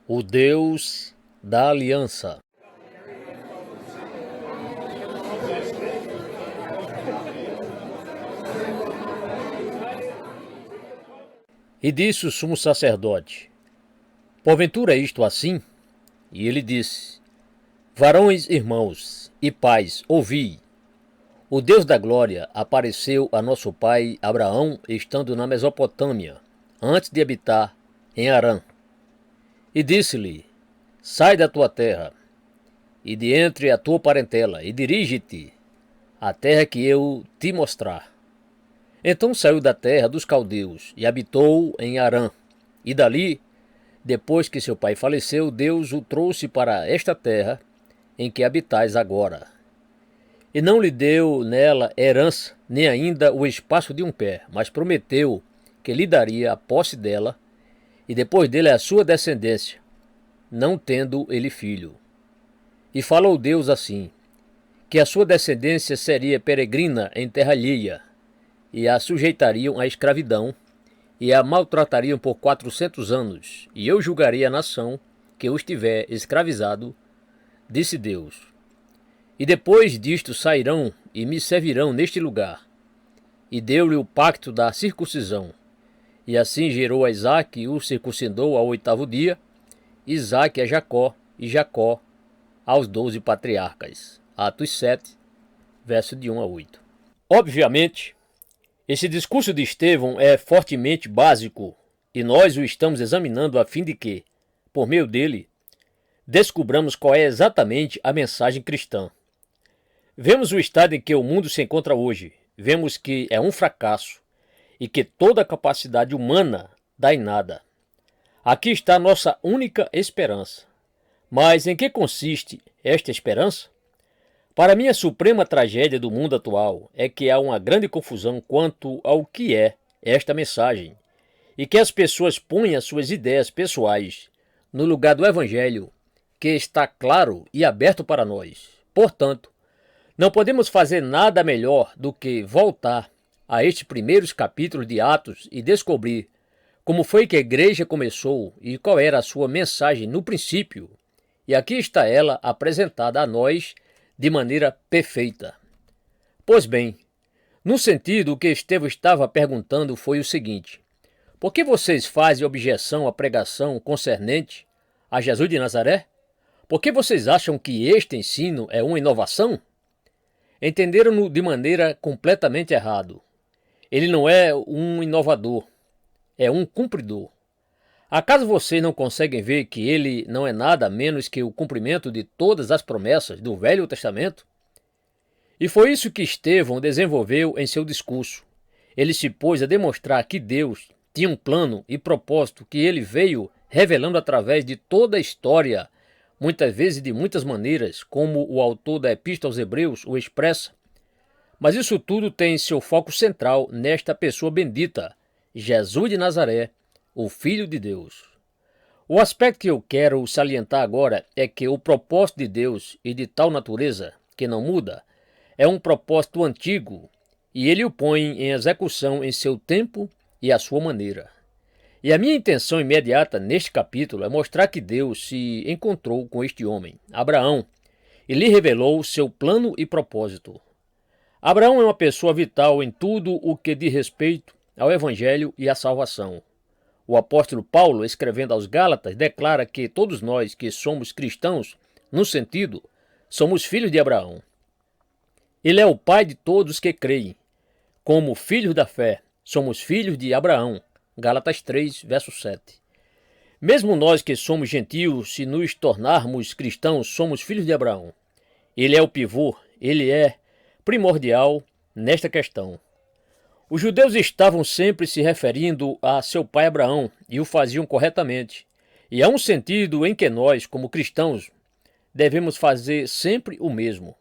O Deus da Aliança. E disse o sumo sacerdote: Porventura é isto assim? E ele disse: Varões, irmãos e pais, ouvi. O Deus da glória apareceu a nosso pai Abraão, estando na Mesopotâmia, antes de habitar em Harã. E disse-lhe: Sai da tua terra, e de entre a tua parentela, e dirige-te à terra que eu te mostrar. Então saiu da terra dos caldeus, e habitou em Harã. E dali, depois que seu pai faleceu, Deus o trouxe para esta terra em que habitais agora. E não lhe deu nela herança, nem ainda o espaço de um pé, mas prometeu que lhe daria a posse dela, e depois dele a sua descendência, não tendo ele filho. E falou Deus assim, que a sua descendência seria peregrina em terra alheia, e a sujeitariam à escravidão, e a maltratariam por 400 anos, e eu julgaria a nação que os tiver escravizado, disse Deus. E depois disto sairão e me servirão neste lugar. E deu-lhe o pacto da circuncisão. E assim gerou a Isaque e o circuncidou ao 8º dia, Isaque a Jacó e Jacó aos 12 patriarcas. Atos 7, verso de 1 a 8. Obviamente, esse discurso de Estevão é fortemente básico e nós o estamos examinando a fim de que, por meio dele, descubramos qual é exatamente a mensagem cristã. Vemos o estado em que o mundo se encontra hoje, vemos que é um fracasso e que toda a capacidade humana dá em nada. Aqui está a nossa única esperança. Mas em que consiste esta esperança? Para mim, a suprema tragédia do mundo atual é que há uma grande confusão quanto ao que é esta mensagem e que as pessoas põem as suas ideias pessoais no lugar do Evangelho, que está claro e aberto para nós. Portanto, não podemos fazer nada melhor do que voltar a estes primeiros capítulos de Atos e descobrir como foi que a igreja começou e qual era a sua mensagem no princípio. E aqui está ela apresentada a nós de maneira perfeita. Pois bem, no sentido, o que Estevão estava perguntando foi o seguinte: por que vocês fazem objeção à pregação concernente a Jesus de Nazaré? Por que vocês acham que este ensino é uma inovação? Entenderam-no de maneira completamente errada. Ele não é um inovador, é um cumpridor. Acaso vocês não conseguem ver que ele não é nada menos que o cumprimento de todas as promessas do Velho Testamento? E foi isso que Estevão desenvolveu em seu discurso. Ele se pôs a demonstrar que Deus tinha um plano e propósito que ele veio revelando através de toda a história, muitas vezes de muitas maneiras, como o autor da Epístola aos Hebreus o expressa. Mas isso tudo tem seu foco central nesta pessoa bendita, Jesus de Nazaré, o Filho de Deus. O aspecto que eu quero salientar agora é que o propósito de Deus e de tal natureza, que não muda, é um propósito antigo e ele o põe em execução em seu tempo e à sua maneira. E a minha intenção imediata neste capítulo é mostrar que Deus se encontrou com este homem, Abraão, e lhe revelou seu plano e propósito. Abraão é uma pessoa vital em tudo o que diz respeito ao Evangelho e à salvação. O apóstolo Paulo, escrevendo aos Gálatas, declara que todos nós que somos cristãos, no sentido, somos filhos de Abraão. Ele é o pai de todos que creem. Como filhos da fé, somos filhos de Abraão. Gálatas 3, verso 7. Mesmo nós que somos gentios, se nos tornarmos cristãos, somos filhos de Abraão. Ele é o pivô, ele é primordial nesta questão. Os judeus estavam sempre se referindo a seu pai Abraão e o faziam corretamente. E há um sentido em que nós, como cristãos, devemos fazer sempre o mesmo.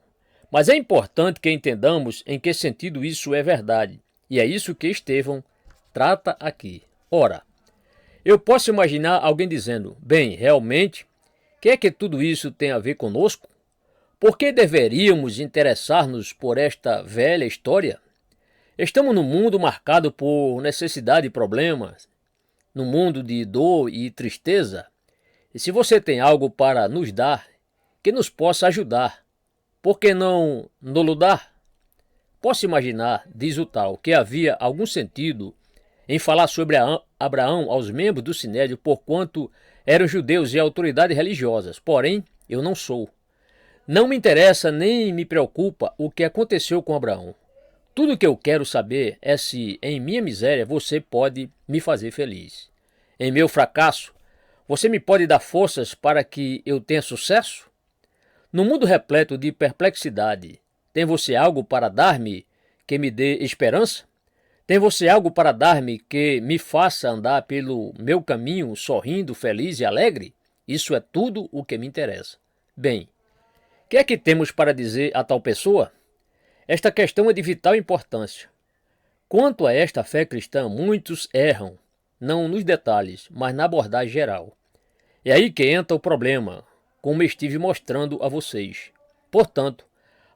Mas é importante que entendamos em que sentido isso é verdade. E é isso que Estevão trata aqui. Ora, eu posso imaginar alguém dizendo: bem, realmente, o que é que tudo isso tem a ver conosco? Por que deveríamos interessar-nos por esta velha história? Estamos num mundo marcado por necessidade e problemas, num mundo de dor e tristeza. E se você tem algo para nos dar, que nos possa ajudar, por que não nos dar? Posso imaginar, diz o tal, que havia algum sentido em falar sobre Abraão aos membros do Sinédrio, porquanto eram judeus e autoridades religiosas. Porém, eu não sou. Não me interessa nem me preocupa o que aconteceu com Abraão. Tudo o que eu quero saber é se, em minha miséria, você pode me fazer feliz. Em meu fracasso, você me pode dar forças para que eu tenha sucesso? No mundo repleto de perplexidade, tem você algo para dar-me que me dê esperança? Tem você algo para dar-me que me faça andar pelo meu caminho sorrindo, feliz e alegre? Isso é tudo o que me interessa. Bem, o que é que temos para dizer a tal pessoa? Esta questão é de vital importância. Quanto a esta fé cristã, muitos erram, não nos detalhes, mas na abordagem geral. É aí que entra o problema, como estive mostrando a vocês. Portanto,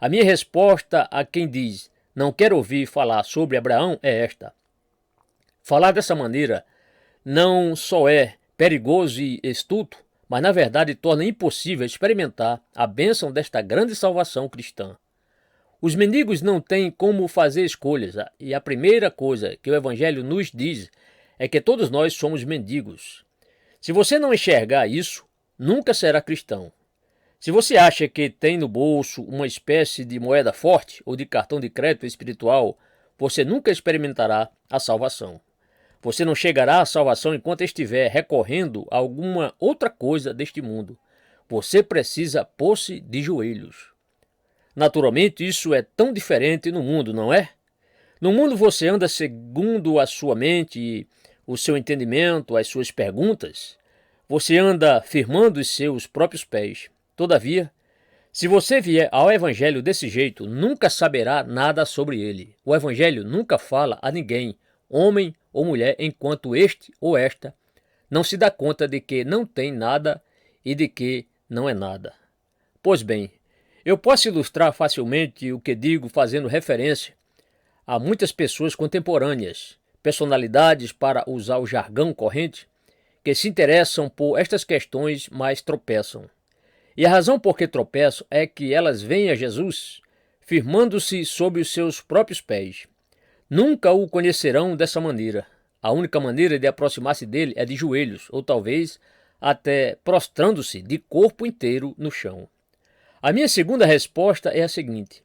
a minha resposta a quem diz não quer ouvir falar sobre Abraão é esta. Falar dessa maneira não só é perigoso e estúpido, mas na verdade torna impossível experimentar a bênção desta grande salvação cristã. Os mendigos não têm como fazer escolhas, e a primeira coisa que o Evangelho nos diz é que todos nós somos mendigos. Se você não enxergar isso, nunca será cristão. Se você acha que tem no bolso uma espécie de moeda forte ou de cartão de crédito espiritual, você nunca experimentará a salvação. Você não chegará à salvação enquanto estiver recorrendo a alguma outra coisa deste mundo. Você precisa pôr-se de joelhos. Naturalmente, isso é tão diferente no mundo, não é? No mundo você anda segundo a sua mente e o seu entendimento, as suas perguntas. Você anda firmando os seus próprios pés. Todavia, se você vier ao Evangelho desse jeito, nunca saberá nada sobre ele. O Evangelho nunca fala a ninguém, homem ou mulher, enquanto este ou esta não se dá conta de que não tem nada e de que não é nada. Pois bem, eu posso ilustrar facilmente o que digo fazendo referência a muitas pessoas contemporâneas, personalidades, para usar o jargão corrente, que se interessam por estas questões, mas tropeçam. E a razão por que tropeçam é que elas veem a Jesus firmando-se sobre os seus próprios pés. Nunca o conhecerão dessa maneira. A única maneira de aproximar-se dele é de joelhos, ou talvez até prostrando-se de corpo inteiro no chão. A minha segunda resposta é a seguinte: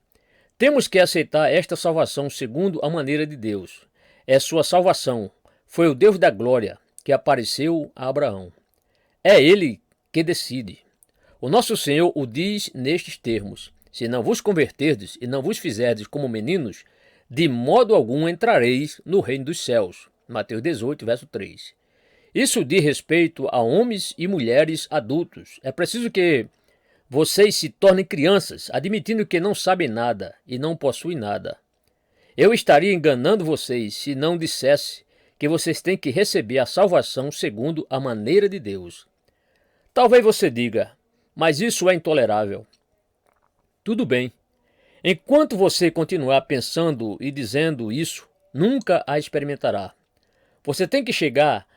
temos que aceitar esta salvação segundo a maneira de Deus. É sua salvação. Foi o Deus da glória que apareceu a Abraão. É ele que decide. O nosso Senhor o diz nestes termos: se não vos converterdes e não vos fizerdes como meninos, de modo algum entrareis no reino dos céus. Mateus 18, verso 3. Isso diz respeito a homens e mulheres adultos. É preciso que vocês se tornem crianças, admitindo que não sabem nada e não possuem nada. Eu estaria enganando vocês se não dissesse que vocês têm que receber a salvação segundo a maneira de Deus. Talvez você diga: mas isso é intolerável. Tudo bem. Enquanto você continuar pensando e dizendo isso, nunca a experimentará. Você tem que chegar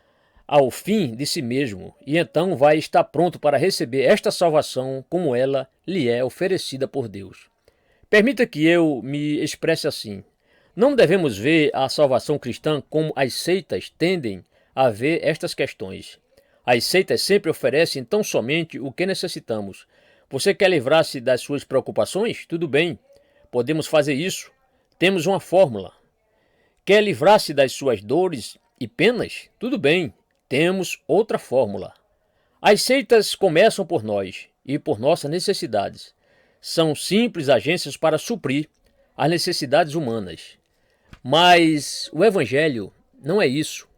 ao fim de si mesmo e então vai estar pronto para receber esta salvação como ela lhe é oferecida por Deus. Permita que eu me expresse assim. Não devemos ver a salvação cristã como as seitas tendem a ver estas questões. As seitas sempre oferecem tão somente o que necessitamos. Você quer livrar-se das suas preocupações? Tudo bem, podemos fazer isso. Temos uma fórmula. Quer livrar-se das suas dores e penas? Tudo bem, temos outra fórmula. As seitas começam por nós e por nossas necessidades. São simples agências para suprir as necessidades humanas. Mas o Evangelho não é isso.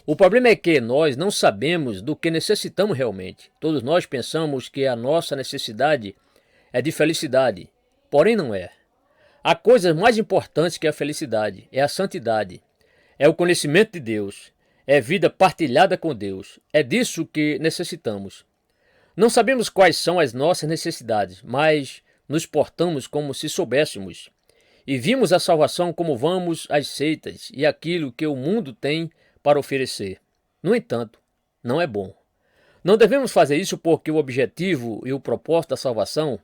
O problema é que nós não sabemos do que necessitamos realmente. Todos nós pensamos que a nossa necessidade é de felicidade, porém não é. Há coisas mais importantes que a felicidade, é a santidade, é o conhecimento de Deus, é vida partilhada com Deus. É disso que necessitamos. Não sabemos quais são as nossas necessidades, mas nos portamos como se soubéssemos. E vimos a salvação como vamos às seitas e aquilo que o mundo tem para oferecer. No entanto, não é bom. Não devemos fazer isso porque o objetivo e o propósito da salvação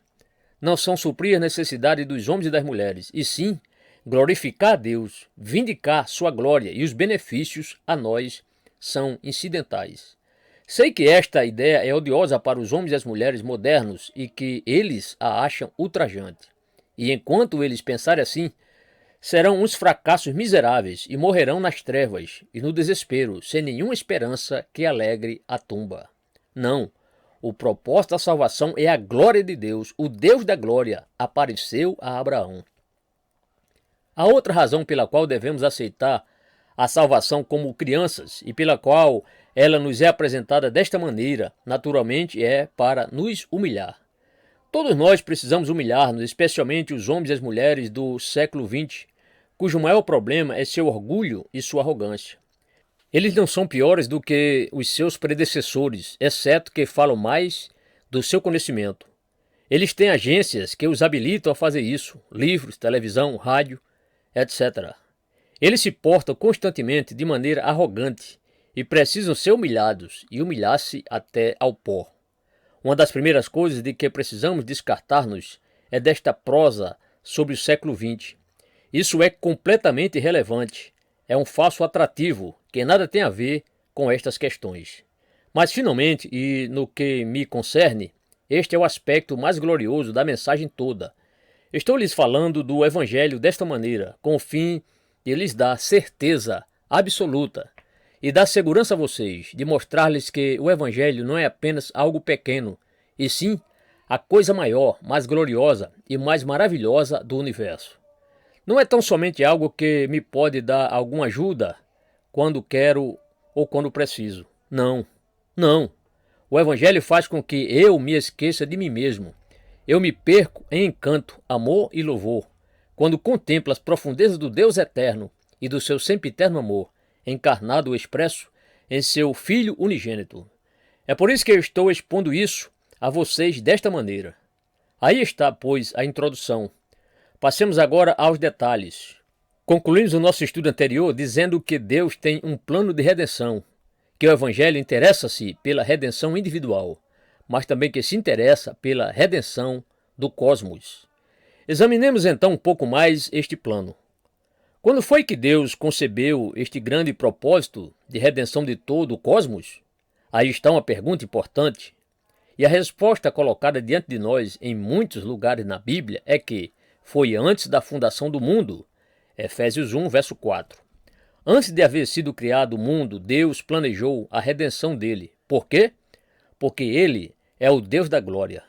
não são suprir as necessidades dos homens e das mulheres, e sim glorificar a Deus, vindicar sua glória, e os benefícios a nós são incidentais. Sei que esta ideia é odiosa para os homens e as mulheres modernos e que eles a acham ultrajante. E enquanto eles pensarem assim, serão uns fracassos miseráveis e morrerão nas trevas e no desespero, sem nenhuma esperança que alegre a tumba. Não. O propósito da salvação é a glória de Deus. O Deus da glória apareceu a Abraão. A outra razão pela qual devemos aceitar a salvação como crianças e pela qual ela nos é apresentada desta maneira, naturalmente, é para nos humilhar. Todos nós precisamos humilhar-nos, especialmente os homens e as mulheres do século XX, cujo maior problema é seu orgulho e sua arrogância. Eles não são piores do que os seus predecessores, exceto que falam mais do seu conhecimento. Eles têm agências que os habilitam a fazer isso, livros, televisão, rádio, etc. Eles se portam constantemente de maneira arrogante e precisam ser humilhados e humilhar-se até ao pó. Uma das primeiras coisas de que precisamos descartar-nos é desta prosa sobre o século XX. Isso é completamente irrelevante. É um falso atrativo que nada tem a ver com estas questões. Mas, finalmente, e no que me concerne, este é o aspecto mais glorioso da mensagem toda. Estou lhes falando do Evangelho desta maneira, com o fim de lhes dar certeza absoluta e dar segurança a vocês, de mostrar-lhes que o Evangelho não é apenas algo pequeno, e sim a coisa maior, mais gloriosa e mais maravilhosa do universo. Não é tão somente algo que me pode dar alguma ajuda quando quero ou quando preciso. Não, não. O Evangelho faz com que eu me esqueça de mim mesmo. Eu me perco em encanto, amor e louvor, quando contemplo as profundezas do Deus eterno e do seu sempiterno amor, encarnado ou expresso em seu Filho unigênito. É por isso que eu estou expondo isso a vocês desta maneira. Aí está, pois, a introdução. Passemos agora aos detalhes. Concluímos o nosso estudo anterior dizendo que Deus tem um plano de redenção, que o Evangelho interessa-se pela redenção individual, mas também que se interessa pela redenção do cosmos. Examinemos então um pouco mais este plano. Quando foi que Deus concebeu este grande propósito de redenção de todo o cosmos? Aí está uma pergunta importante. E a resposta colocada diante de nós em muitos lugares na Bíblia é que foi antes da fundação do mundo. Efésios 1, verso 4. Antes de haver sido criado o mundo, Deus planejou a redenção dele. Por quê? Porque ele é o Deus da glória.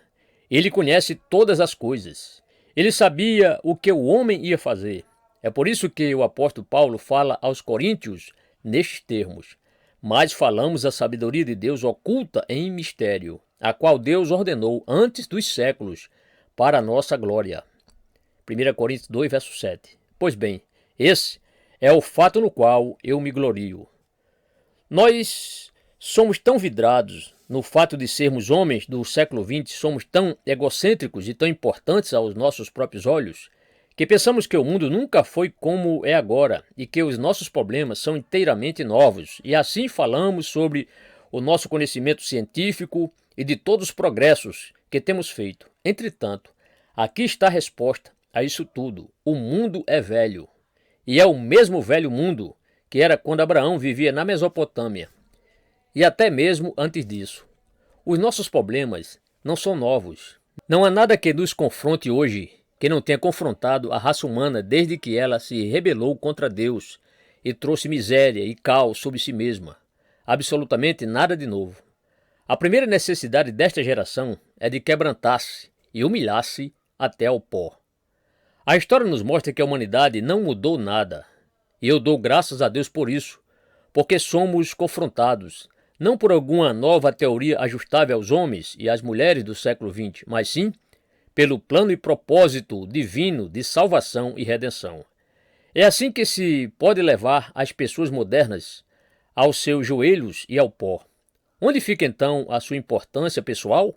Ele conhece todas as coisas. Ele sabia o que o homem ia fazer. É por isso que o apóstolo Paulo fala aos coríntios nestes termos. Mas falamos a sabedoria de Deus oculta em mistério, a qual Deus ordenou antes dos séculos, para a nossa glória. 1 Coríntios 2, verso 7. Pois bem, esse é o fato no qual eu me glorio. Nós somos tão vidrados no fato de sermos homens do século XX, somos tão egocêntricos e tão importantes aos nossos próprios olhos, que pensamos que o mundo nunca foi como é agora e que os nossos problemas são inteiramente novos, e assim falamos sobre o nosso conhecimento científico e de todos os progressos que temos feito. Entretanto, aqui está a resposta a isso tudo. O mundo é velho. E é o mesmo velho mundo que era quando Abraão vivia na Mesopotâmia. E até mesmo antes disso. Os nossos problemas não são novos. Não há nada que nos confronte hoje que não tenha confrontado a raça humana desde que ela se rebelou contra Deus e trouxe miséria e caos sobre si mesma. Absolutamente nada de novo. A primeira necessidade desta geração é de quebrantar-se e humilhar-se até ao pó. A história nos mostra que a humanidade não mudou nada, e eu dou graças a Deus por isso, porque somos confrontados, não por alguma nova teoria ajustável aos homens e às mulheres do século XX, mas sim pelo plano e propósito divino de salvação e redenção. É assim que se pode levar as pessoas modernas aos seus joelhos e ao pó. Onde fica então a sua importância pessoal?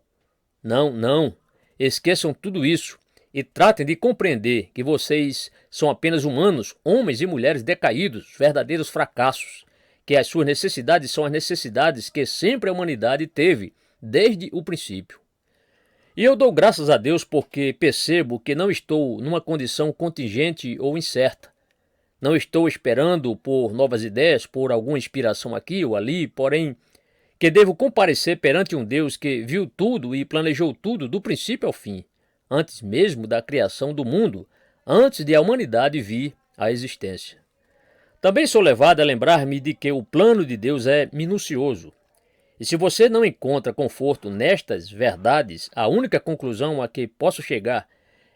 Não, não, esqueçam tudo isso. E tratem de compreender que vocês são apenas humanos, homens e mulheres decaídos, verdadeiros fracassos, que as suas necessidades são as necessidades que sempre a humanidade teve, desde o princípio. E eu dou graças a Deus porque percebo que não estou numa condição contingente ou incerta. Não estou esperando por novas ideias, por alguma inspiração aqui ou ali, porém, que devo comparecer perante um Deus que viu tudo e planejou tudo do princípio ao fim, antes mesmo da criação do mundo, antes de a humanidade vir à existência. Também sou levado a lembrar-me de que o plano de Deus é minucioso. E se você não encontra conforto nestas verdades, a única conclusão a que posso chegar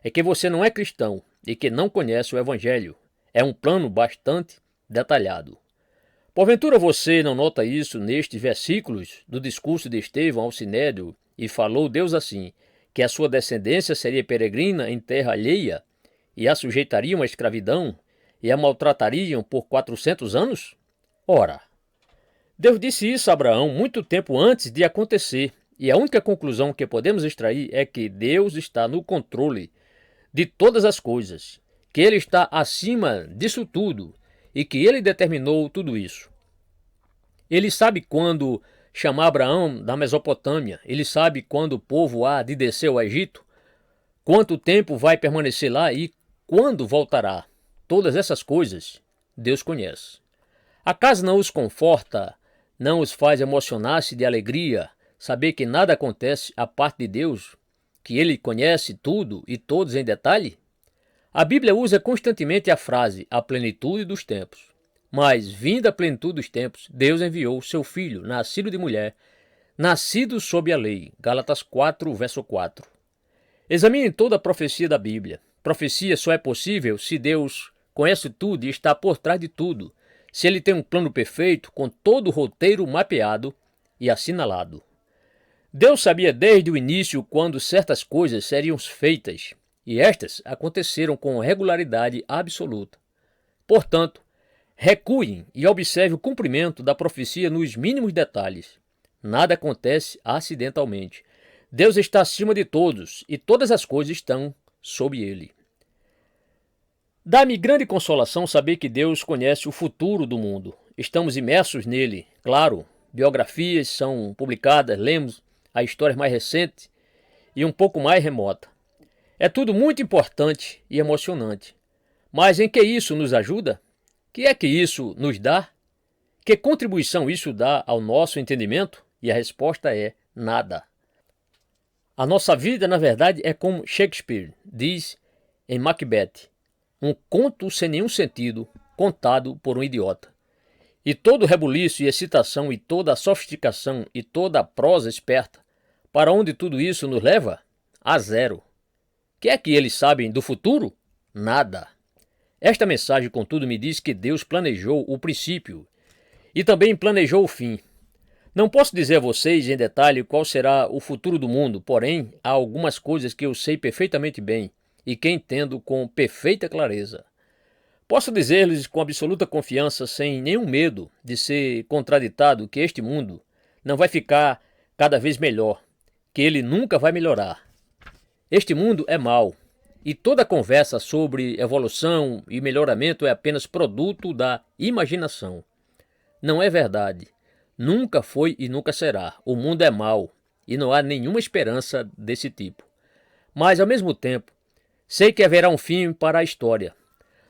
é que você não é cristão e que não conhece o Evangelho. É um plano bastante detalhado. Porventura você não nota isso nestes versículos do discurso de Estevão ao Sinédrio, e falou Deus assim, que a sua descendência seria peregrina em terra alheia, e a sujeitariam à escravidão, e a maltratariam por 400 anos? Ora, Deus disse isso a Abraão muito tempo antes de acontecer, e a única conclusão que podemos extrair é que Deus está no controle de todas as coisas, que Ele está acima disso tudo e que Ele determinou tudo isso. Ele sabe quando chamar Abraão da Mesopotâmia, Ele sabe quando o povo há de descer ao Egito, quanto tempo vai permanecer lá e quando voltará. Todas essas coisas Deus conhece. Acaso não os conforta, não os faz emocionar-se de alegria, saber que nada acontece à parte de Deus, que Ele conhece tudo e todos em detalhe? A Bíblia usa constantemente a frase, a plenitude dos tempos. Mas, vinda a plenitude dos tempos, Deus enviou seu Filho, nascido de mulher, nascido sob a lei. Gálatas 4, verso 4. Examine toda a profecia da Bíblia. Profecia só é possível se Deus conhece tudo e está por trás de tudo, se Ele tem um plano perfeito, com todo o roteiro mapeado e assinalado. Deus sabia desde o início quando certas coisas seriam feitas, e estas aconteceram com regularidade absoluta. Portanto, recuem e observe o cumprimento da profecia nos mínimos detalhes. Nada acontece acidentalmente. Deus está acima de todos e todas as coisas estão sob Ele. Dá-me grande consolação saber que Deus conhece o futuro do mundo. Estamos imersos nele, claro. Biografias são publicadas, lemos a história mais recente e um pouco mais remota. É tudo muito importante e emocionante. Mas em que isso nos ajuda? Que é que isso nos dá? Que contribuição isso dá ao nosso entendimento? E a resposta é nada. A nossa vida, na verdade, é como Shakespeare diz em Macbeth, um conto sem nenhum sentido, contado por um idiota. E todo o rebuliço e excitação e toda a sofisticação e toda a prosa esperta, para onde tudo isso nos leva? A zero. Que é que eles sabem do futuro? Nada. Esta mensagem, contudo, me diz que Deus planejou o princípio e também planejou o fim. Não posso dizer a vocês em detalhe qual será o futuro do mundo, porém, há algumas coisas que eu sei perfeitamente bem e que entendo com perfeita clareza. Posso dizer-lhes com absoluta confiança, sem nenhum medo de ser contraditado, que este mundo não vai ficar cada vez melhor, que ele nunca vai melhorar. Este mundo é mau, e toda conversa sobre evolução e melhoramento é apenas produto da imaginação. Não é verdade. Nunca foi e nunca será. O mundo é mau, e não há nenhuma esperança desse tipo. Mas, ao mesmo tempo, sei que haverá um fim para a história.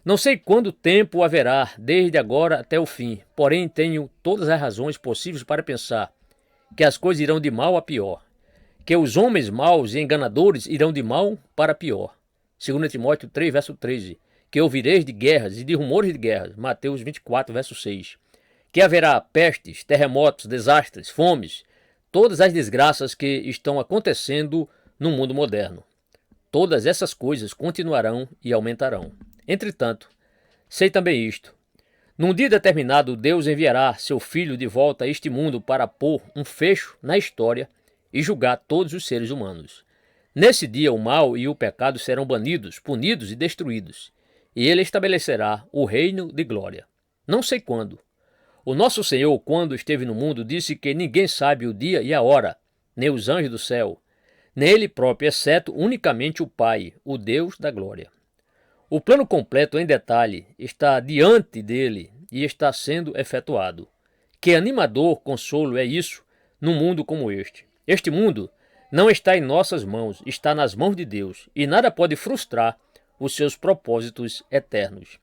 Não sei quando tempo haverá, desde agora até o fim, porém tenho todas as razões possíveis para pensar que as coisas irão de mal a pior, que os homens maus e enganadores irão de mal para pior. 2 Timóteo 3, verso 13, que ouvireis de guerras e de rumores de guerras. Mateus 24, verso 6. Que haverá pestes, terremotos, desastres, fomes, todas as desgraças que estão acontecendo no mundo moderno. Todas essas coisas continuarão e aumentarão. Entretanto, sei também isto. Num dia determinado, Deus enviará seu Filho de volta a este mundo para pôr um fecho na história e julgar todos os seres humanos. Nesse dia, o mal e o pecado serão banidos, punidos e destruídos, e ele estabelecerá o reino de glória. Não sei quando. O nosso Senhor, quando esteve no mundo, disse que ninguém sabe o dia e a hora, nem os anjos do céu, nem ele próprio, exceto unicamente o Pai, o Deus da glória. O plano completo em detalhe está diante dele e está sendo efetuado. que animador consolo é isso num mundo como este. Este mundo não está em nossas mãos, está nas mãos de Deus, e nada pode frustrar os seus propósitos eternos.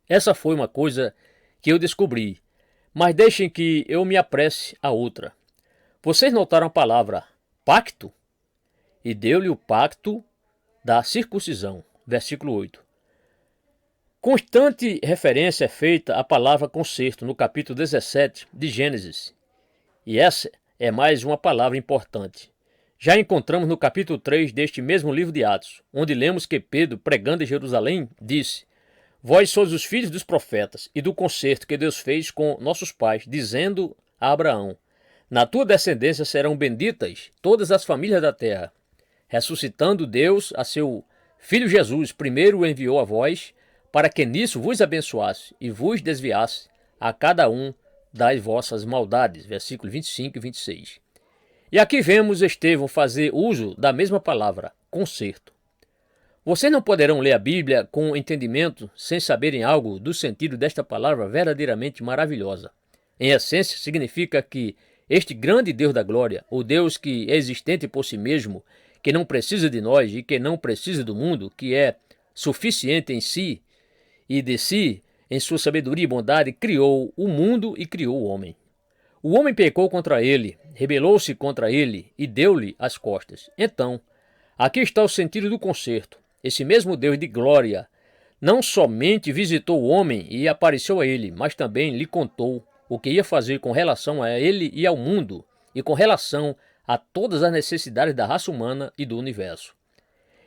Essa foi uma coisa que eu descobri, mas deixem que eu me apresse a outra. Vocês notaram a palavra pacto? E deu-lhe o pacto da circuncisão. Versículo 8. Constante referência é feita à palavra concerto no capítulo 17 de Gênesis. E essa é mais uma palavra importante. Já encontramos no capítulo 3 deste mesmo livro de Atos, onde lemos que Pedro, pregando em Jerusalém, disse: Vós sois os filhos dos profetas e do concerto que Deus fez com nossos pais, dizendo a Abraão: Na tua descendência serão benditas todas as famílias da terra. Ressuscitando Deus a seu Filho Jesus, primeiro o enviou a vós, para que nisso vos abençoasse e vos desviasse a cada um das vossas maldades. Versículos 25 e 26. E aqui vemos Estevão fazer uso da mesma palavra, concerto. Vocês não poderão ler a Bíblia com entendimento sem saberem algo do sentido desta palavra verdadeiramente maravilhosa. Em essência, significa que este grande Deus da glória, o Deus que é existente por si mesmo, que não precisa de nós e que não precisa do mundo, que é suficiente em si e de si, em sua sabedoria e bondade, criou o mundo e criou o homem. O homem pecou contra ele, rebelou-se contra ele e deu-lhe as costas. Então, aqui está o sentido do concerto. Esse mesmo Deus de glória não somente visitou o homem e apareceu a ele, mas também lhe contou o que ia fazer com relação a ele e ao mundo, e com relação a todas as necessidades da raça humana e do universo.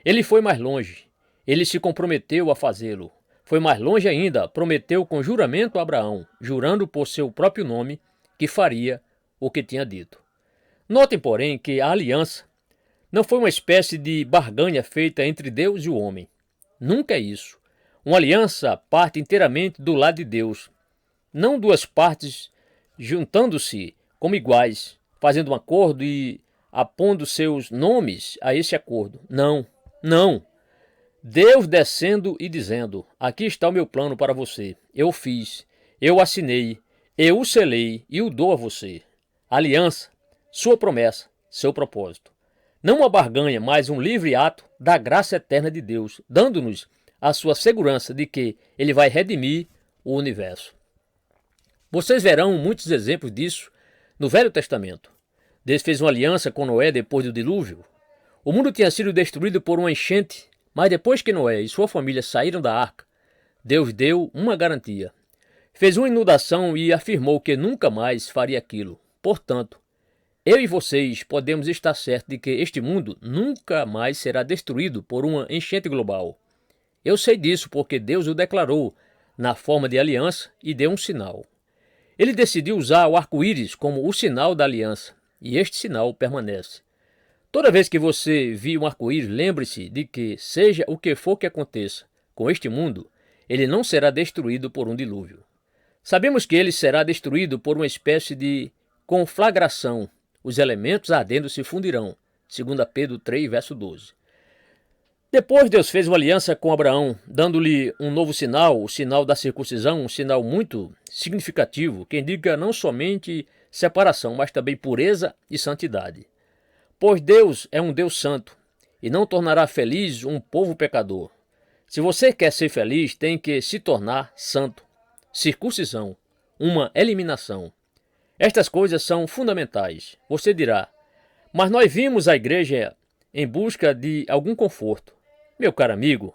Ele foi mais longe. Ele se comprometeu a fazê-lo. Foi mais longe ainda, prometeu com juramento a Abraão, jurando por seu próprio nome, que faria o que tinha dito. Notem, porém, que a aliança não foi uma espécie de barganha feita entre Deus e o homem. Nunca é isso. Uma aliança parte inteiramente do lado de Deus. Não duas partes juntando-se como iguais, fazendo um acordo e apondo seus nomes a esse acordo. Não, não. Deus descendo e dizendo: aqui está o meu plano para você. Eu fiz, eu assinei, eu o selei e o dou a você. Aliança, sua promessa, seu propósito. Não uma barganha, mas um livre ato da graça eterna de Deus, dando-nos a sua segurança de que Ele vai redimir o universo. Vocês verão muitos exemplos disso no Velho Testamento. Deus fez uma aliança com Noé depois do dilúvio. O mundo tinha sido destruído por uma enchente, mas depois que Noé e sua família saíram da arca, Deus deu uma garantia. Fez uma inundação e afirmou que nunca mais faria aquilo. Portanto, eu e vocês podemos estar certos de que este mundo nunca mais será destruído por uma enchente global. Eu sei disso porque Deus o declarou na forma de aliança e deu um sinal. Ele decidiu usar o arco-íris como o sinal da aliança, e este sinal permanece. Toda vez que você vir um arco-íris, lembre-se de que, seja o que for que aconteça com este mundo, ele não será destruído por um dilúvio. Sabemos que ele será destruído por uma espécie de conflagração. Os elementos ardendo se fundirão. 2 Pedro 3, verso 12. Depois Deus fez uma aliança com Abraão, dando-lhe um novo sinal, o sinal da circuncisão, um sinal muito significativo, que indica não somente separação, mas também pureza e santidade. Pois Deus é um Deus santo e não tornará feliz um povo pecador. Se você quer ser feliz, tem que se tornar santo. Circuncisão, uma eliminação. Estas coisas são fundamentais. Você dirá: mas nós vimos a igreja em busca de algum conforto. Meu caro amigo,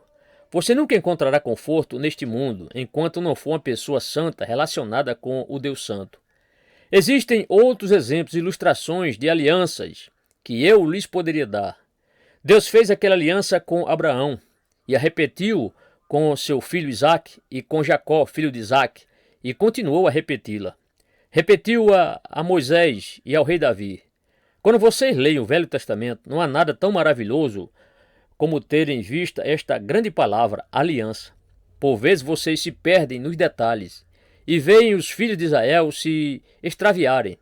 você nunca encontrará conforto neste mundo enquanto não for uma pessoa santa relacionada com o Deus Santo. Existem outros exemplos e ilustrações de alianças que eu lhes poderia dar. Deus fez aquela aliança com Abraão e a repetiu com seu filho Isaque e com Jacó, filho de Isaque, e continuou a repeti-la. Repetiu-a a Moisés e ao rei Davi. Quando vocês leem o Velho Testamento, não há nada tão maravilhoso como terem visto esta grande palavra, aliança. Por vezes vocês se perdem nos detalhes e veem os filhos de Israel se extraviarem,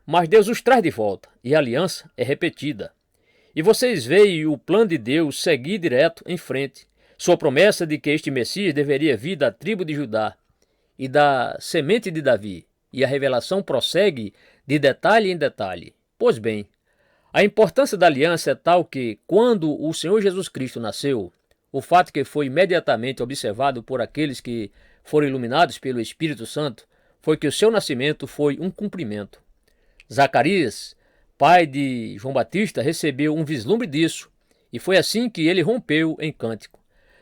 mas Deus os traz de volta e a aliança é repetida. E vocês veem o plano de Deus seguir direto em frente, sua promessa de que este Messias deveria vir da tribo de Judá e da semente de Davi, e a revelação prossegue de detalhe em detalhe. Pois bem, a importância da aliança é tal que, quando o Senhor Jesus Cristo nasceu, o fato que foi imediatamente observado por aqueles que foram iluminados pelo Espírito Santo foi que o seu nascimento foi um cumprimento. Zacarias, pai de João Batista, recebeu um vislumbre disso, e foi assim que ele rompeu em cântico.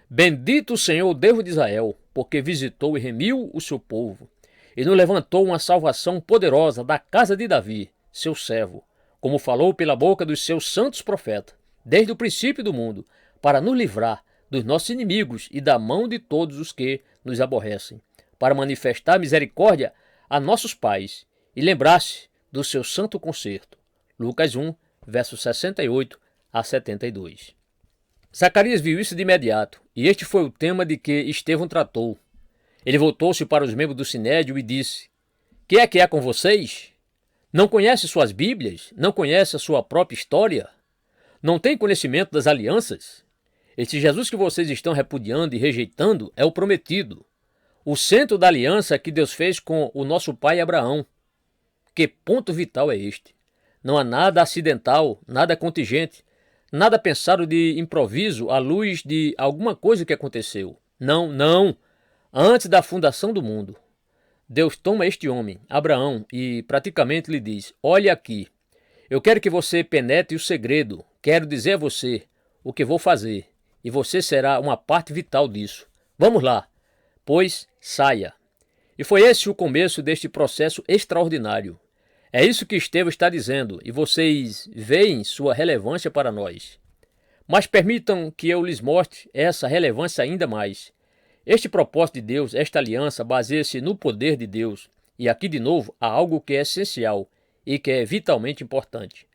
Bendito o Senhor, Deus de Israel, porque visitou e remiu o seu povo, e nos levantou uma salvação poderosa da casa de Davi, seu servo, como falou pela boca dos seus santos profetas, desde o princípio do mundo, para nos livrar dos nossos inimigos e da mão de todos os que nos aborrecem, para manifestar misericórdia a nossos pais e lembrar-se do seu santo concerto. Lucas 1, versos 68 a 72. Zacarias viu isso de imediato, e este foi o tema de que Estevão tratou. Ele voltou-se para os membros do Sinédrio e disse: Que é com vocês? Não conhece suas Bíblias? Não conhece a sua própria história? Não tem conhecimento das alianças? Esse Jesus que vocês estão repudiando e rejeitando é o prometido, o centro da aliança que Deus fez com o nosso pai Abraão. Que ponto vital é este? Não há nada acidental, nada contingente, nada pensado de improviso à luz de alguma coisa que aconteceu. Não, não. Antes da fundação do mundo, Deus toma este homem, Abraão, e praticamente lhe diz: olhe aqui, eu quero que você penetre o segredo, quero dizer a você o que vou fazer, e você será uma parte vital disso. Vamos lá, pois saia. E foi esse o começo deste processo extraordinário. É isso que Estevão está dizendo, e vocês veem sua relevância para nós. Mas permitam que eu lhes mostre essa relevância ainda mais. Este propósito de Deus, esta aliança, baseia-se no poder de Deus. E aqui, de novo, há algo que é essencial e que é vitalmente importante.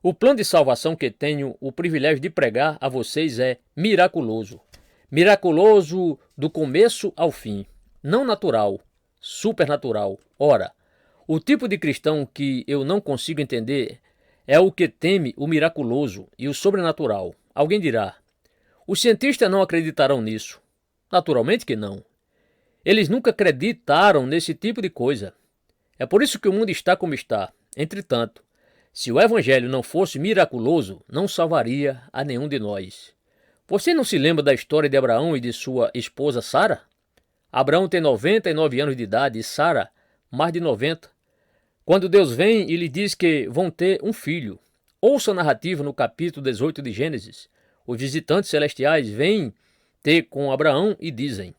O plano de salvação que tenho o privilégio de pregar a vocês é miraculoso. Miraculoso do começo ao fim. Não natural, supernatural. Ora, o tipo de cristão que eu não consigo entender é o que teme o miraculoso e o sobrenatural. Alguém dirá: os cientistas não acreditarão nisso. Naturalmente que não. Eles nunca acreditaram nesse tipo de coisa. É por isso que o mundo está como está. Entretanto, se o evangelho não fosse miraculoso, não salvaria a nenhum de nós. Você não se lembra da história de Abraão e de sua esposa Sara? Abraão tem 99 anos de idade e Sara mais de 90. Quando Deus vem e lhe diz que vão ter um filho. Ouça a narrativa no capítulo 18 de Gênesis. Os visitantes celestiais vêm ter com Abraão e dizem: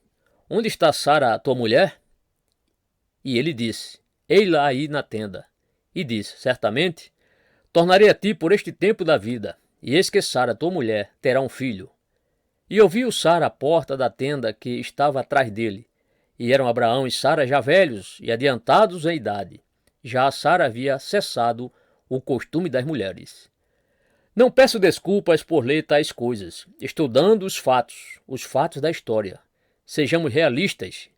onde está Sara, tua mulher? E ele disse: ei-la aí na tenda. E disse: certamente, tornarei a ti por este tempo da vida, e eis que Sara, tua mulher, terá um filho. E ouviu Sara à porta da tenda que estava atrás dele. E eram Abraão e Sara já velhos e adiantados em idade. Já Sara havia cessado o costume das mulheres. Não peço desculpas por ler tais coisas. Estou dando os fatos da história. Sejamos realistas.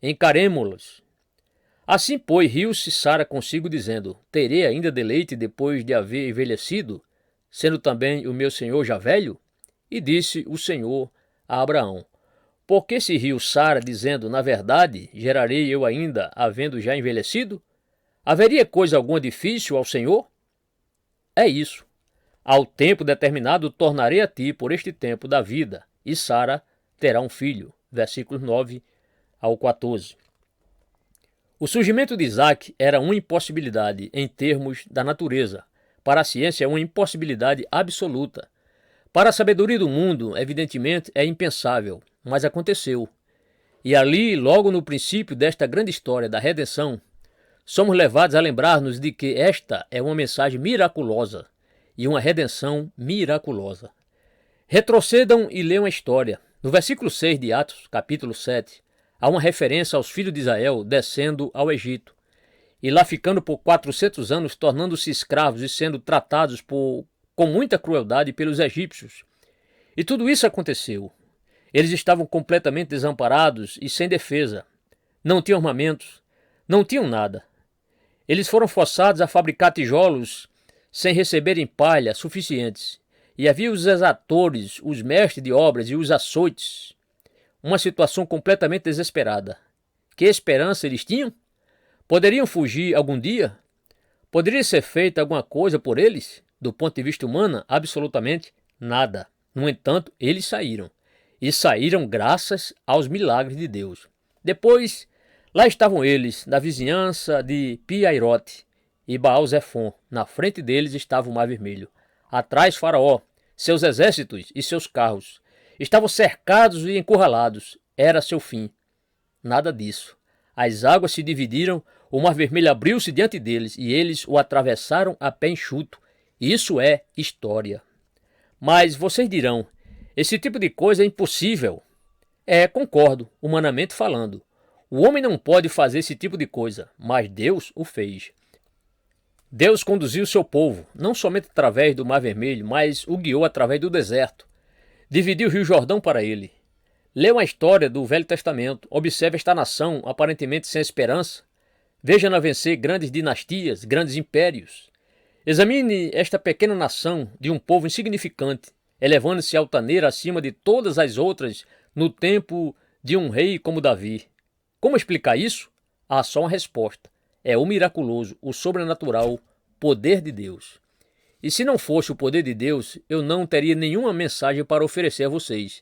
Encaremo-los. Assim, pois, riu-se Sara consigo, dizendo: terei ainda deleite depois de haver envelhecido, sendo também o meu senhor já velho? E disse o Senhor a Abraão: por que se riu Sara, dizendo: na verdade, gerarei eu ainda, havendo já envelhecido? Haveria coisa alguma difícil ao Senhor? É isso. Ao tempo determinado tornarei a ti por este tempo da vida, e Sara terá um filho. Versículos 9 ao 14. O surgimento de Isaac era uma impossibilidade em termos da natureza. Para a ciência é uma impossibilidade absoluta. Para a sabedoria do mundo, evidentemente, é impensável, mas aconteceu. E ali, logo no princípio desta grande história da redenção, somos levados a lembrar-nos de que esta é uma mensagem miraculosa e uma redenção miraculosa. Retrocedam e leiam a história. No versículo 6 de Atos, capítulo 7, há uma referência aos filhos de Israel descendo ao Egito, e lá ficando por 400 anos, tornando-se escravos e sendo tratados com muita crueldade pelos egípcios. E tudo isso aconteceu. Eles estavam completamente desamparados e sem defesa. Não tinham armamentos, não tinham nada. Eles foram forçados a fabricar tijolos sem receberem palha suficientes. E havia os exatores, os mestres de obras e os açoites. Uma situação completamente desesperada. Que esperança eles tinham? Poderiam fugir algum dia? Poderia ser feita alguma coisa por eles? Do ponto de vista humano, absolutamente nada. No entanto, eles saíram. E saíram graças aos milagres de Deus. Depois, lá estavam eles, na vizinhança de Pi-Hairote e Baal-Zefon. Na frente deles estava o Mar Vermelho. Atrás, Faraó, seus exércitos e seus carros. Estavam cercados e encurralados. Era seu fim. Nada disso. As águas se dividiram, o Mar Vermelho abriu-se diante deles e eles o atravessaram a pé enxuto. Isso é história. Mas vocês dirão, esse tipo de coisa é impossível. Concordo, humanamente falando. O homem não pode fazer esse tipo de coisa, mas Deus o fez. Deus conduziu seu povo, não somente através do Mar Vermelho, mas o guiou através do deserto. Dividiu o Rio Jordão para ele. Leia a história do Velho Testamento, observe esta nação aparentemente sem esperança. Veja-na vencer grandes dinastias, grandes impérios. Examine esta pequena nação de um povo insignificante, elevando-se altaneira acima de todas as outras no tempo de um rei como Davi. Como explicar isso? Há só uma resposta. É o miraculoso, o sobrenatural poder de Deus. E se não fosse o poder de Deus, eu não teria nenhuma mensagem para oferecer a vocês.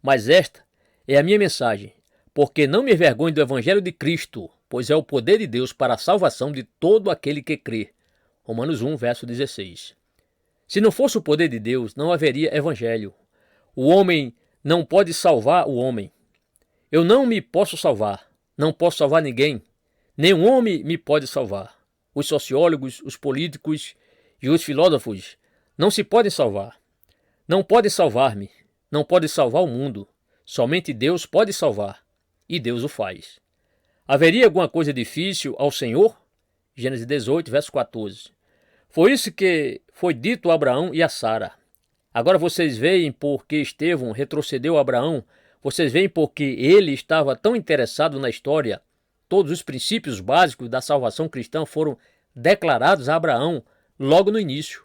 Mas esta é a minha mensagem, porque não me envergonho do Evangelho de Cristo, pois é o poder de Deus para a salvação de todo aquele que crê. Romanos 1, verso 16. Se não fosse o poder de Deus, não haveria Evangelho. O homem não pode salvar o homem. Eu não me posso salvar, não posso salvar ninguém. Nenhum homem me pode salvar. Os sociólogos, os políticos e os filósofos não se podem salvar. Não podem salvar-me, não podem salvar o mundo. Somente Deus pode salvar, e Deus o faz. Haveria alguma coisa difícil ao Senhor? Gênesis 18, verso 14. Foi isso que foi dito a Abraão e a Sara. Agora vocês veem por que Estevão retrocedeu a Abraão. Vocês veem porque ele estava tão interessado na história. Todos os princípios básicos da salvação cristã foram declarados a Abraão logo no início.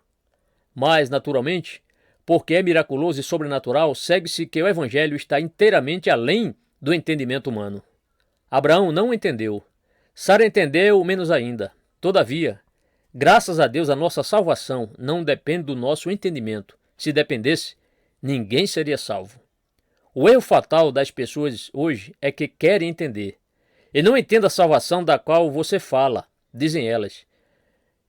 Mas, naturalmente, porque é miraculoso e sobrenatural, segue-se que o Evangelho está inteiramente além do entendimento humano. Abraão não entendeu. Sara entendeu menos ainda. Todavia, graças a Deus, a nossa salvação não depende do nosso entendimento. Se dependesse, ninguém seria salvo. O erro fatal das pessoas hoje é que querem entender. E não entendem a salvação da qual você fala, dizem elas.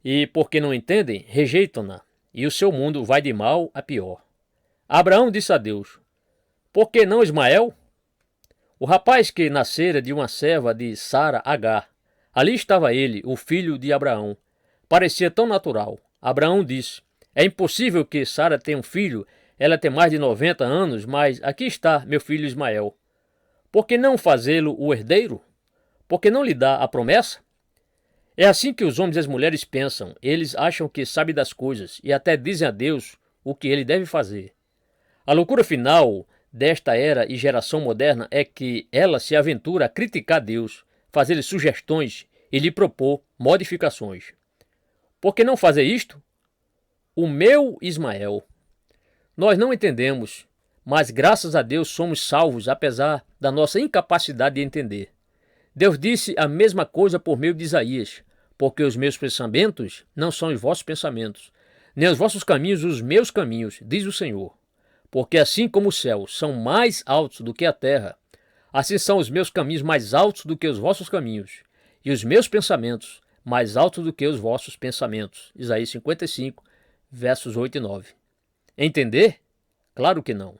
E porque não entendem, rejeitam-na. E o seu mundo vai de mal a pior. Abraão disse a Deus, por que não Ismael? O rapaz que nascera de uma serva de Sara, Agar. Ali estava ele, o filho de Abraão. Parecia tão natural. Abraão disse, é impossível que Sara tenha um filho, ela tem mais de 90 anos, mas aqui está meu filho Ismael. Por que não fazê-lo o herdeiro? Por que não lhe dá a promessa? É assim que os homens e as mulheres pensam. Eles acham que sabem das coisas e até dizem a Deus o que ele deve fazer. A loucura final desta era e geração moderna é que ela se aventura a criticar Deus, fazer-lhe sugestões e lhe propor modificações. Por que não fazer isto? O meu Ismael. Nós não entendemos, mas graças a Deus somos salvos apesar da nossa incapacidade de entender. Deus disse a mesma coisa por meio de Isaías, porque os meus pensamentos não são os vossos pensamentos, nem os vossos caminhos os meus caminhos, diz o Senhor. Porque assim como os céus são mais altos do que a terra, assim são os meus caminhos mais altos do que os vossos caminhos, e os meus pensamentos mais altos do que os vossos pensamentos. Isaías 55, versos 8 e 9. Entender? Claro que não.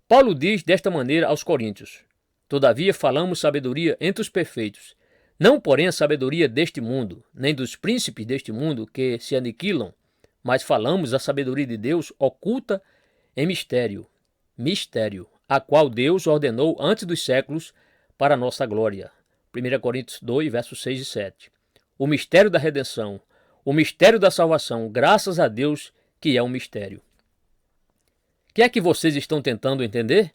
Paulo diz desta maneira aos Coríntios, todavia falamos sabedoria entre os perfeitos, não porém a sabedoria deste mundo, nem dos príncipes deste mundo que se aniquilam, mas falamos a sabedoria de Deus oculta em mistério, a qual Deus ordenou antes dos séculos para a nossa glória. 1 Coríntios 2, versos 6 e 7. O mistério da redenção, o mistério da salvação, graças a Deus que é um mistério. O que é que vocês estão tentando entender?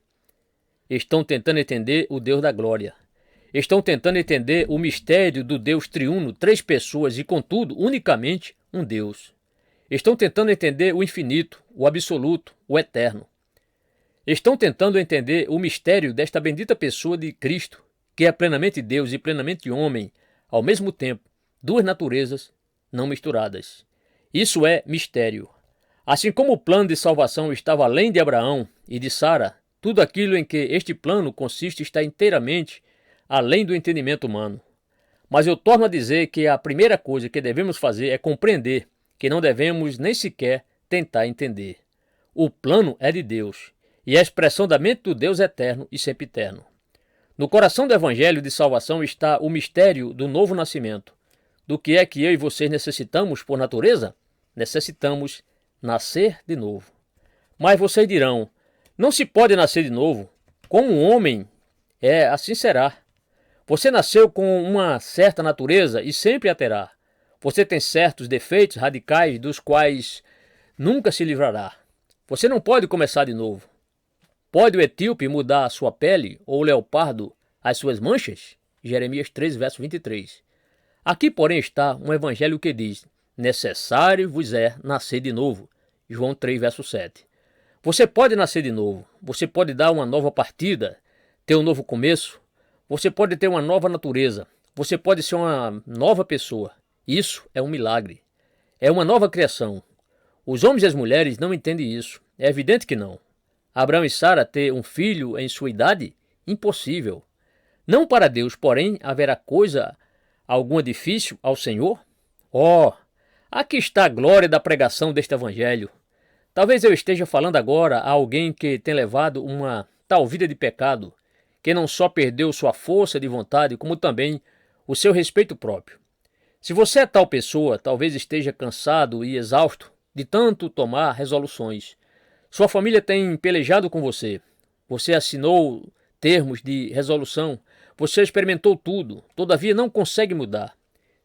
Estão tentando entender o Deus da glória. Estão tentando entender o mistério do Deus triuno, três pessoas e, contudo, unicamente um Deus. Estão tentando entender o infinito, o absoluto, o eterno. Estão tentando entender o mistério desta bendita pessoa de Cristo, que é plenamente Deus e plenamente homem, ao mesmo tempo, duas naturezas não misturadas. Isso é mistério. Assim como o plano de salvação estava além de Abraão e de Sara, tudo aquilo em que este plano consiste está inteiramente além do entendimento humano. Mas eu torno a dizer que a primeira coisa que devemos fazer é compreender que não devemos nem sequer tentar entender. O plano é de Deus e é a expressão da mente do Deus eterno e sempiterno. No coração do Evangelho de salvação está o mistério do novo nascimento. Do que é que eu e vocês necessitamos por natureza? Necessitamos nascer de novo. Mas vocês dirão, não se pode nascer de novo. Como um homem é, assim será. Você nasceu com uma certa natureza e sempre a terá. Você tem certos defeitos radicais dos quais nunca se livrará. Você não pode começar de novo. Pode o etíope mudar a sua pele ou o leopardo as suas manchas? Jeremias 3, verso 23. Aqui, porém, está um evangelho que diz, necessário vos é nascer de novo. João 3, verso 7. Você pode nascer de novo. Você pode dar uma nova partida, ter um novo começo. Você pode ter uma nova natureza. Você pode ser uma nova pessoa. Isso é um milagre. É uma nova criação. Os homens e as mulheres não entendem isso. É evidente que não. Abraão e Sara ter um filho em sua idade? Impossível. Não para Deus, porém, haverá coisa alguma difícil ao Senhor? Oh, aqui está a glória da pregação deste evangelho. Talvez eu esteja falando agora a alguém que tem levado uma tal vida de pecado, que não só perdeu sua força de vontade, como também o seu respeito próprio. Se você é tal pessoa, talvez esteja cansado e exausto de tanto tomar resoluções. Sua família tem pelejado com você. Você assinou termos de resolução. Você experimentou tudo. Todavia não consegue mudar.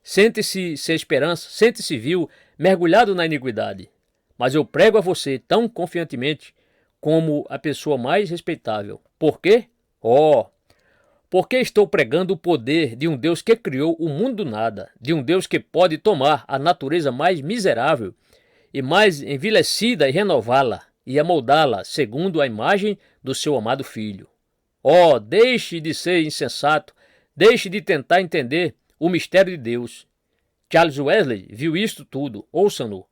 Sente-se sem esperança, sente-se vil, mergulhado na iniquidade. Mas eu prego a você tão confiantemente como a pessoa mais respeitável. Por quê? Oh, porque estou pregando o poder de um Deus que criou o mundo do nada, de um Deus que pode tomar a natureza mais miserável e mais envilecida e renová-la e amoldá-la segundo a imagem do seu amado Filho. Oh, deixe de ser insensato, deixe de tentar entender o mistério de Deus. Charles Wesley viu isto tudo, ouçam-no.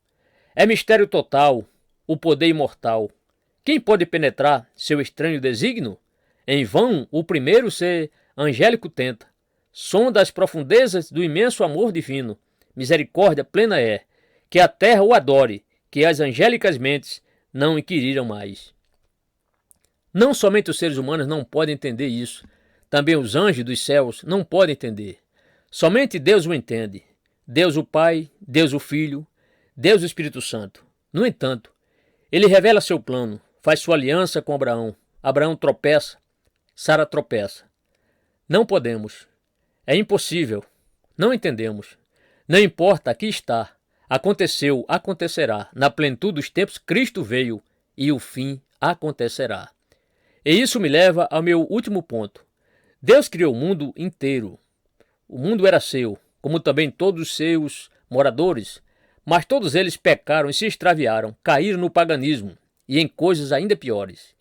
É mistério total, o poder imortal. Quem pode penetrar seu estranho desígnio? Em vão o primeiro ser angélico tenta. Sonda as profundezas do imenso amor divino. Misericórdia plena é, que a terra o adore, que as angélicas mentes não inquiriram mais. Não somente os seres humanos não podem entender isso, também os anjos dos céus não podem entender. Somente Deus o entende. Deus o Pai, Deus o Filho, Deus o Espírito Santo. No entanto, ele revela seu plano, faz sua aliança com Abraão. Abraão tropeça, Sara tropeça. Não podemos. É impossível. Não entendemos. Não importa, aqui está. Aconteceu, acontecerá. Na plenitude dos tempos, Cristo veio e o fim acontecerá. E isso me leva ao meu último ponto. Deus criou o mundo inteiro. O mundo era seu, como também todos os seus moradores, mas todos eles pecaram e se extraviaram, caíram no paganismo e em coisas ainda piores.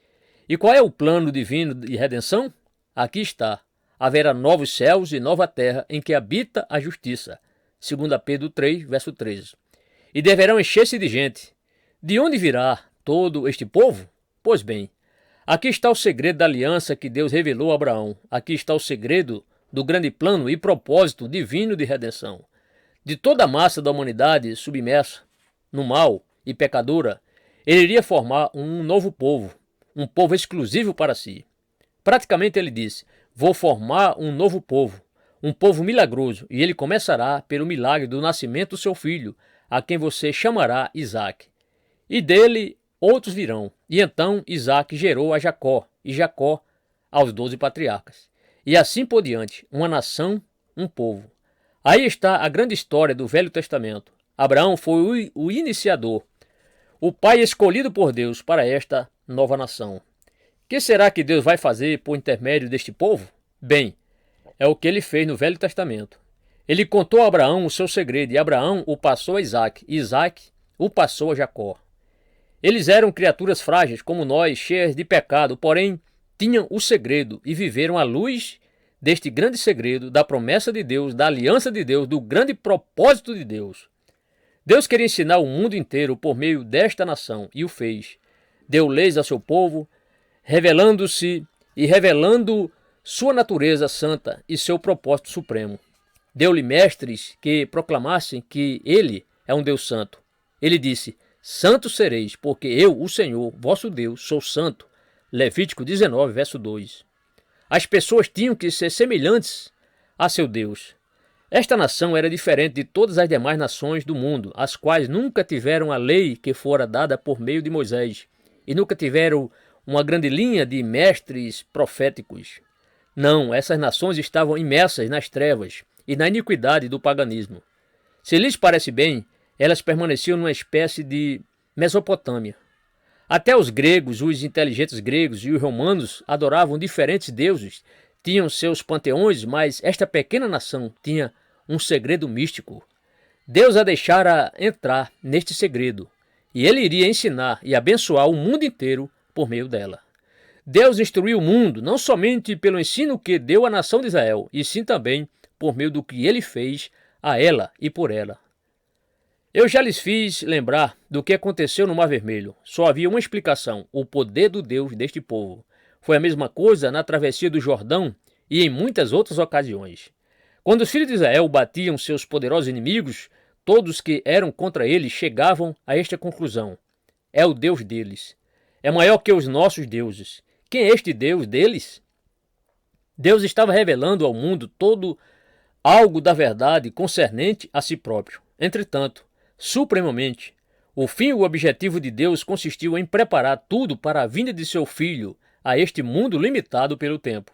E qual é o plano divino de redenção? Aqui está. Haverá novos céus e nova terra em que habita a justiça. 2 Pedro 3, verso 13. E deverão encher-se de gente. De onde virá todo este povo? Pois bem, aqui está o segredo da aliança que Deus revelou a Abraão. Aqui está o segredo do grande plano e propósito divino de redenção. De toda a massa da humanidade submersa no mal e pecadora, ele iria formar um novo povo, um povo exclusivo para si. Praticamente ele disse, vou formar um novo povo, um povo milagroso, e ele começará pelo milagre do nascimento do seu filho, a quem você chamará Isaque. E dele outros virão. E então Isaque gerou a Jacó, e Jacó aos 12 patriarcas. E assim por diante, uma nação, um povo. Aí está a grande história do Velho Testamento. Abraão foi o iniciador, o pai escolhido por Deus para esta nova nação. Que será que Deus vai fazer por intermédio deste povo? Bem, é o que ele fez no Velho Testamento. Ele contou a Abraão o seu segredo, e Abraão o passou a Isaque, e Isaque o passou a Jacó. Eles eram criaturas frágeis como nós, cheias de pecado, porém tinham o segredo e viveram à luz deste grande segredo, da promessa de Deus, da aliança de Deus, do grande propósito de Deus. Deus queria ensinar o mundo inteiro por meio desta nação e o fez. Deu leis a seu povo, revelando-se e revelando sua natureza santa e seu propósito supremo. Deu-lhe mestres que proclamassem que ele é um Deus santo. Ele disse: santo sereis, porque eu, o Senhor, vosso Deus, sou santo. Levítico 19, verso 2. As pessoas tinham que ser semelhantes a seu Deus. Esta nação era diferente de todas as demais nações do mundo, as quais nunca tiveram a lei que fora dada por meio de Moisés, e nunca tiveram uma grande linha de mestres proféticos. Não, essas nações estavam imersas nas trevas e na iniquidade do paganismo. Se lhes parece bem, elas permaneciam numa espécie de Mesopotâmia. Até os gregos, os inteligentes gregos e os romanos adoravam diferentes deuses, tinham seus panteões, mas esta pequena nação tinha um segredo místico. Deus a deixara entrar neste segredo, e ele iria ensinar e abençoar o mundo inteiro por meio dela. Deus instruiu o mundo não somente pelo ensino que deu à nação de Israel, e sim também por meio do que ele fez a ela e por ela. Eu já lhes fiz lembrar do que aconteceu no Mar Vermelho. Só havia uma explicação: o poder do Deus deste povo. Foi a mesma coisa na travessia do Jordão e em muitas outras ocasiões. Quando os filhos de Israel batiam seus poderosos inimigos, todos que eram contra eles chegavam a esta conclusão: é o Deus deles. É maior que os nossos deuses. Quem é este Deus deles? Deus estava revelando ao mundo todo algo da verdade concernente a si próprio. Entretanto, supremamente, o fim e o objetivo de Deus consistiu em preparar tudo para a vinda de seu Filho a este mundo limitado pelo tempo.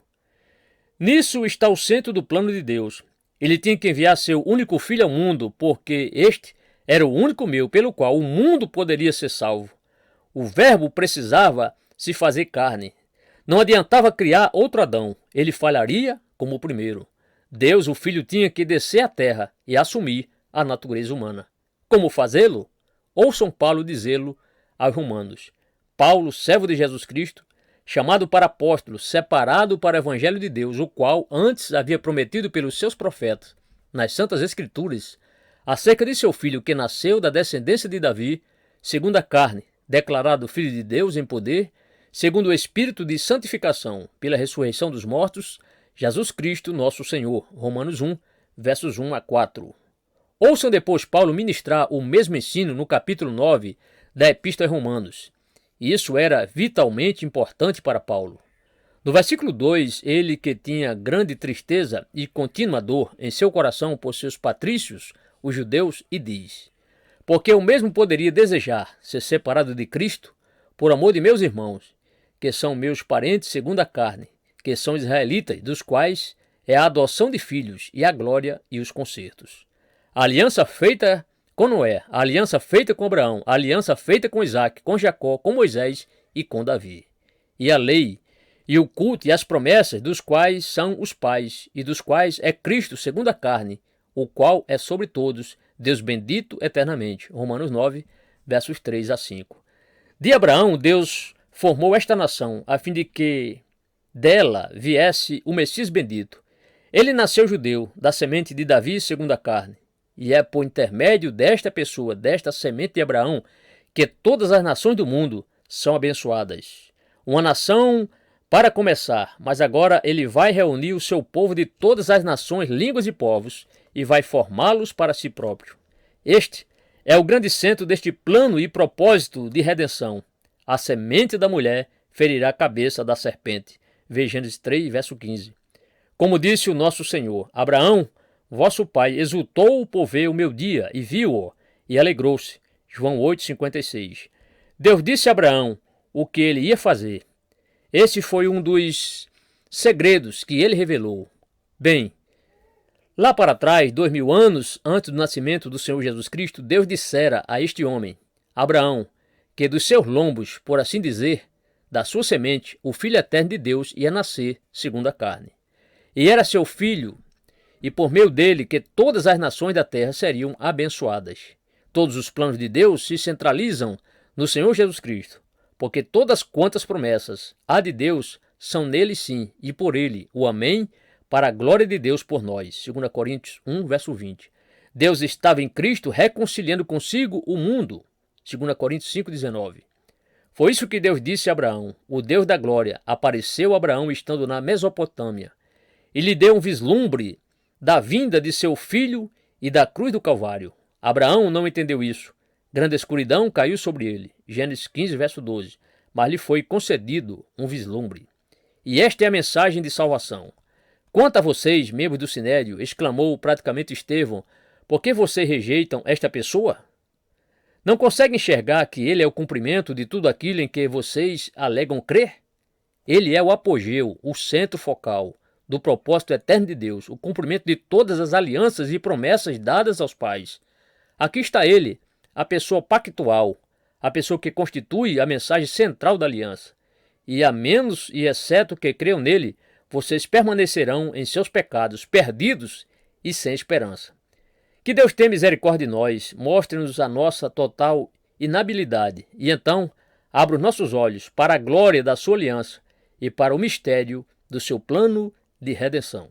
Nisso está o centro do plano de Deus. Ele tinha que enviar seu único Filho ao mundo, porque este era o único meio pelo qual o mundo poderia ser salvo. O Verbo precisava se fazer carne. Não adiantava criar outro Adão, ele falharia como o primeiro. Deus, o Filho, tinha que descer à terra e assumir a natureza humana. Como fazê-lo? Ouçam Paulo dizê-lo aos Romanos. Paulo, servo de Jesus Cristo, chamado para apóstolo, separado para o Evangelho de Deus, o qual antes havia prometido pelos seus profetas, nas Santas Escrituras, acerca de seu filho que nasceu da descendência de Davi, segundo a carne, declarado Filho de Deus em poder, segundo o Espírito de santificação, pela ressurreição dos mortos, Jesus Cristo, nosso Senhor. Romanos 1, versos 1 a 4. Ouçam depois Paulo ministrar o mesmo ensino no capítulo 9 da Epístola aos Romanos. Isso era vitalmente importante para Paulo. No versículo 2, ele que tinha grande tristeza e contínua dor em seu coração por seus patrícios, os judeus, e diz: porque eu mesmo poderia desejar ser separado de Cristo por amor de meus irmãos, que são meus parentes segundo a carne, que são israelitas, dos quais é a adoção de filhos e a glória e os concertos. A aliança feita com Noé, a aliança feita com Abraão, a aliança feita com Isaac, com Jacó, com Moisés e com Davi. E a lei, e o culto e as promessas, dos quais são os pais, e dos quais é Cristo segundo a carne, o qual é sobre todos, Deus bendito eternamente. Romanos 9, versos 3 a 5. De Abraão, Deus formou esta nação, a fim de que dela viesse o Messias bendito. Ele nasceu judeu, da semente de Davi segundo a carne. E é por intermédio desta pessoa, desta semente de Abraão, que todas as nações do mundo são abençoadas. Uma nação para começar, mas agora ele vai reunir o seu povo de todas as nações, línguas e povos, e vai formá-los para si próprio. Este é o grande centro deste plano e propósito de redenção. A semente da mulher ferirá a cabeça da serpente. Veja Gênesis 3, verso 15. Como disse o nosso Senhor: Abraão, vosso pai, exultou por ver o meu dia, e viu-o, e alegrou-se. João 8,56. Deus disse a Abraão o que ele ia fazer. Esse foi um dos segredos que ele revelou. Bem, lá para trás, 2000 anos antes do nascimento do Senhor Jesus Cristo, Deus dissera a este homem, Abraão, que dos seus lombos, por assim dizer, da sua semente, o Filho eterno de Deus ia nascer segundo a carne. E era seu filho, e por meio dele que todas as nações da terra seriam abençoadas. Todos os planos de Deus se centralizam no Senhor Jesus Cristo, porque todas quantas promessas há de Deus são nele sim, e por ele, o Amém, para a glória de Deus por nós. 2 Coríntios 1, verso 20. Deus estava em Cristo reconciliando consigo o mundo. 2 Coríntios 5, 19. Foi isso que Deus disse a Abraão. O Deus da glória apareceu a Abraão estando na Mesopotâmia e lhe deu um vislumbre da vinda de seu filho e da cruz do Calvário. Abraão não entendeu isso. Grande escuridão caiu sobre ele. Gênesis 15, verso 12. Mas lhe foi concedido um vislumbre. E esta é a mensagem de salvação. Quanto a vocês, membros do Sinédrio, exclamou praticamente Estevão, por que vocês rejeitam esta pessoa? Não conseguem enxergar que ele é o cumprimento de tudo aquilo em que vocês alegam crer? Ele é o apogeu, o centro focal do propósito eterno de Deus, o cumprimento de todas as alianças e promessas dadas aos pais. Aqui está ele, a pessoa pactual, a pessoa que constitui a mensagem central da aliança. E a menos e exceto que creiam nele, vocês permanecerão em seus pecados, perdidos e sem esperança. Que Deus tenha misericórdia de nós, mostre-nos a nossa total inabilidade e então abra os nossos olhos para a glória da sua aliança e para o mistério do seu plano de redenção.